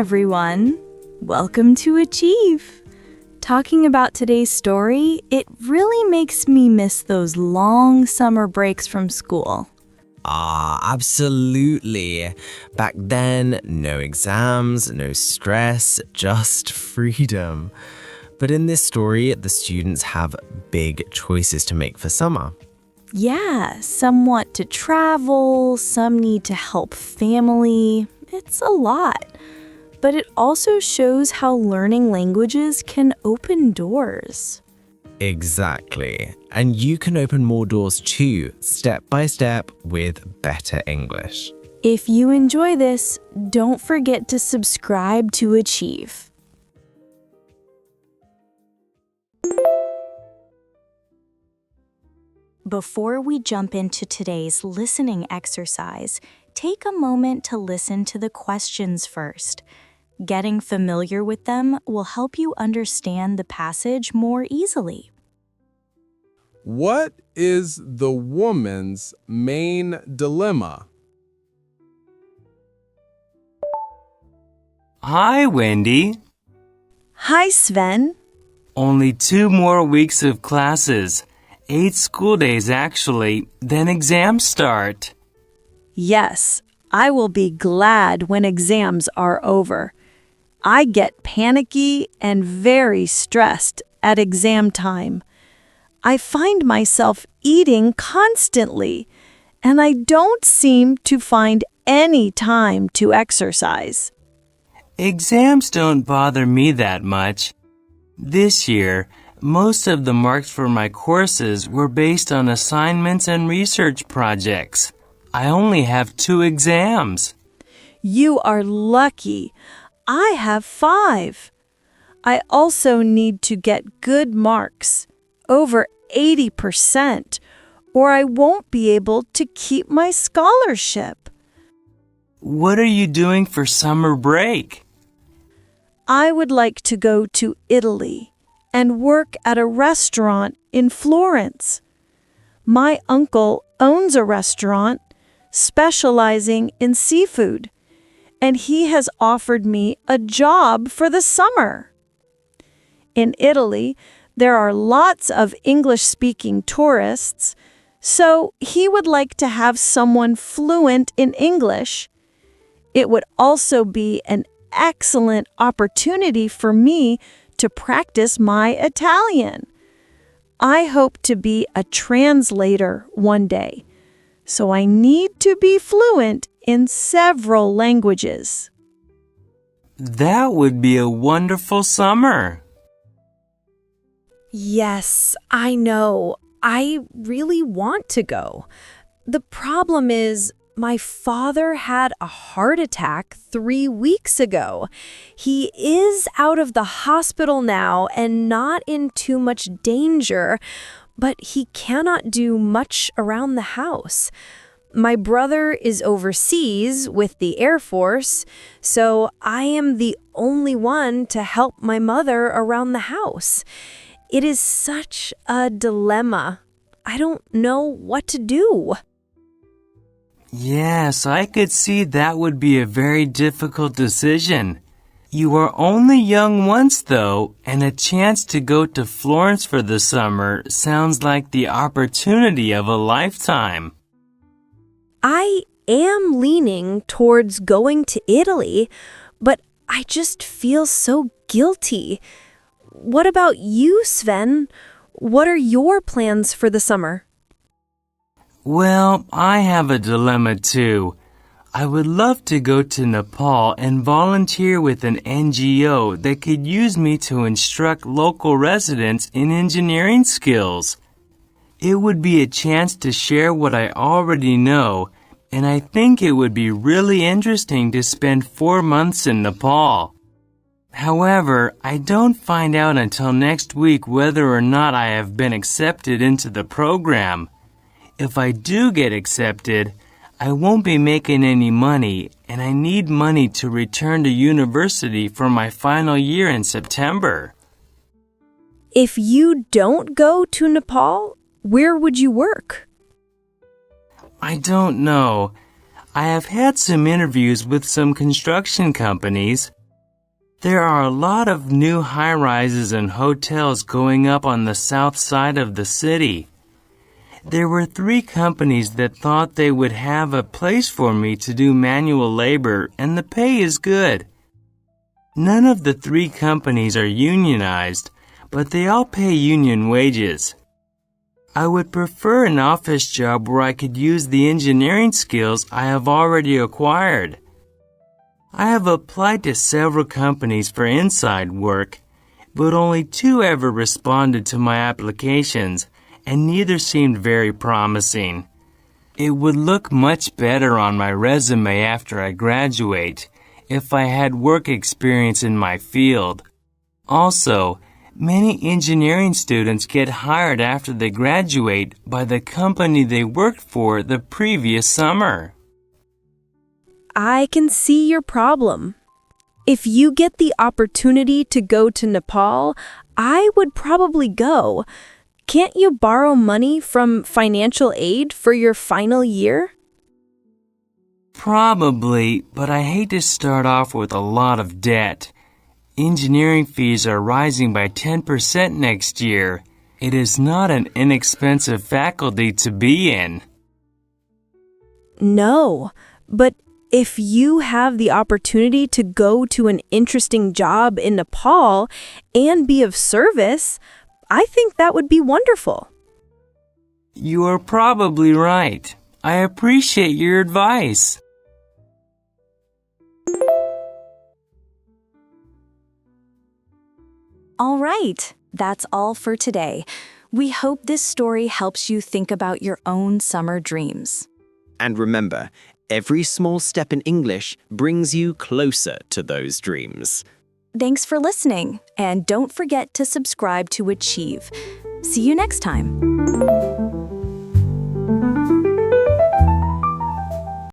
everyone. Welcome to Achieve. Talking about today's story, it really makes me miss those long summer breaks from school. Absolutely. Back then, no exams, no stress, just freedom. But in this story, the students have big choices to make for summer. Yeah, some want to travel, some need to help family. It's a lot. But it also shows how learning languages can open doors. Exactly. And you can open more doors too, step by step, with better English. If you enjoy this, don't forget to subscribe to Achieve. Before we jump into today's listening exercise, take a moment to listen to the questions first. Getting familiar with them will help you understand the passage more easily. What is the woman's main dilemma? Hi, Wendy. Hi, Sven. Only 2 more weeks of classes. 8 school days, actually. Then exams start. Yes, I will be glad when exams are over. I get panicky and very stressed at exam time. I find myself eating constantly, and I don't seem to find any time to exercise. Exams don't bother me that much. This year, most of the marks for my courses were based on assignments and research projects. I only have 2 exams. You are lucky. I have 5. I also need to get good marks, over 80%, or I won't be able to keep my scholarship. What are you doing for summer break? I would like to go to Italy and work at a restaurant in Florence. My uncle owns a restaurant specializing in seafood, and he has offered me a job for the summer. In Italy, there are lots of English-speaking tourists, so he would like to have someone fluent in English. It would also be an excellent opportunity for me to practice my Italian. I hope to be a translator one day, so I need to be fluent in several languages. That would be a wonderful summer. Yes, I know. I really want to go. The problem is, my father had a heart attack 3 weeks ago. He is out of the hospital now and not in too much danger, but he cannot do much around the house. My brother is overseas with the Air Force, so I am the only one to help my mother around the house. It is such a dilemma. I don't know what to do. Yes, I could see that would be a very difficult decision. You are only young once, though, and a chance to go to Florence for the summer sounds like the opportunity of a lifetime. I am leaning towards going to Italy, but I just feel so guilty. What about you, Sven? What are your plans for the summer? Well, I have a dilemma too. I would love to go to Nepal and volunteer with an NGO that could use me to instruct local residents in engineering skills. It would be a chance to share what I already know, and I think it would be really interesting to spend 4 months in Nepal. However, I don't find out until next week whether or not I have been accepted into the program. If I do get accepted, I won't be making any money, and I need money to return to university for my final year in September. If you don't go to Nepal, where would you work? I don't know. I have had some interviews with some construction companies. There are a lot of new high-rises and hotels going up on the south side of the city. There were 3 companies that thought they would have a place for me to do manual labor, and the pay is good. None of the 3 companies are unionized, but they all pay union wages. I would prefer an office job where I could use the engineering skills I have already acquired. I have applied to several companies for inside work, but only 2 ever responded to my applications, and neither seemed very promising. It would look much better on my resume after I graduate if I had work experience in my field. Also, many engineering students get hired after they graduate by the company they worked for the previous summer. I can see your problem. If you get the opportunity to go to Nepal, I would probably go. Can't you borrow money from financial aid for your final year? Probably, but I hate to start off with a lot of debt. Engineering fees are rising by 10% next year. It is not an inexpensive faculty to be in. No, but if you have the opportunity to go to an interesting job in Nepal and be of service, I think that would be wonderful. You are probably right. I appreciate your advice. All right, that's all for today. We hope this story helps you think about your own summer dreams. And remember, every small step in English brings you closer to those dreams. Thanks for listening, and don't forget to subscribe to Achieve. See you next time.